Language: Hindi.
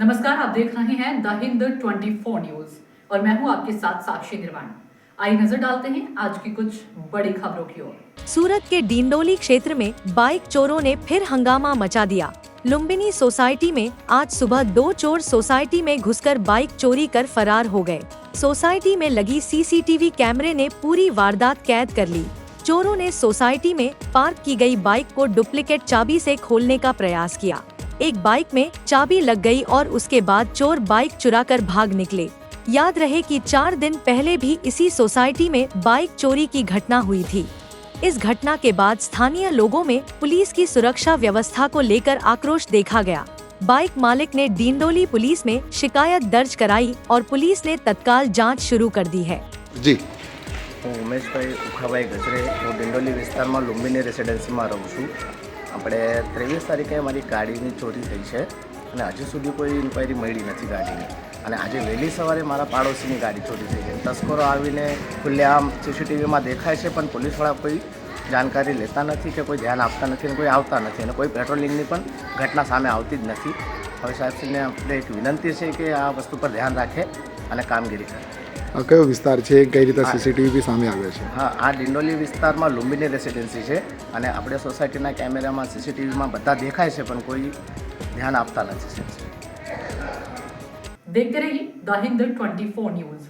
नमस्कार, आप देख रहे हैं द हिंद 24 न्यूज और मैं हूं आपके साथ साक्षी निर्वाण। आइए नजर डालते हैं आज की कुछ बड़ी खबरों की ओर। सूरत के डींडोली क्षेत्र में बाइक चोरों ने फिर हंगामा मचा दिया। लुम्बिनी सोसाइटी में आज सुबह 2 चोर सोसाइटी में घुसकर बाइक चोरी कर फरार हो गए। सोसाइटी में लगी सीसीटीवी कैमरे ने पूरी वारदात कैद कर ली। चोरों ने सोसाइटी में पार्क की गई बाइक को डुप्लीकेट चाबी से खोलने का प्रयास किया। एक बाइक में चाबी लग गई और उसके बाद चोर बाइक चुराकर भाग निकले। याद रहे कि 4 दिन पहले भी इसी सोसाइटी में बाइक चोरी की घटना हुई थी। इस घटना के बाद स्थानीय लोगों में पुलिस की सुरक्षा व्यवस्था को लेकर आक्रोश देखा गया। बाइक मालिक ने डींडोली पुलिस में शिकायत दर्ज कराई और पुलिस ने तत्काल जांच शुरू कर दी है। जी હું ઉમેશભાઈ ઉખાભાઈ ગજરે હું ડિંડોલી વિસ્તારમાં લુંબીની રેસિડેન્સીમાં રહું છું। આપણે 23 તારીખે મારી ગાડીની ચોરી થઈ છે અને હજુ સુધી કોઈ ઇન્ક્વાયરી મળી નથી ગાડીની અને આજે વહેલી સવારે મારા પાડોશીની ગાડી ચોરી થઈ છે। તસ્કરો આવીને ખુલ્લેઆમ સીસીટીવીમાં દેખાય છે પણ પોલીસવાળા કોઈ જાણકારી લેતા નથી કે કોઈ ધ્યાન આપતા નથી અને કોઈ આવતા નથી અને કોઈ પેટ્રોલિંગની પણ ઘટના સામે આવતી જ નથી। હવે સાહેબશ્રીને આપણે એક વિનંતી છે કે આ વસ્તુ પર ધ્યાન રાખે અને કામગીરી કરે। કયો વિસ્તાર છે, કઈ રીતે સીસીટીવી બી સામે આવ્યો છે? હા, આ ડિંડોલી વિસ્તારમાં લુંબીની રેસિડેન્સી છે અને આપણે સોસાયટીના કેમેરામાં સીસીટીવીમાં બધા દેખાય છે પણ કોઈ ધ્યાન આપતા નથી। देखते रहिए द हिंद 24 न्यूज।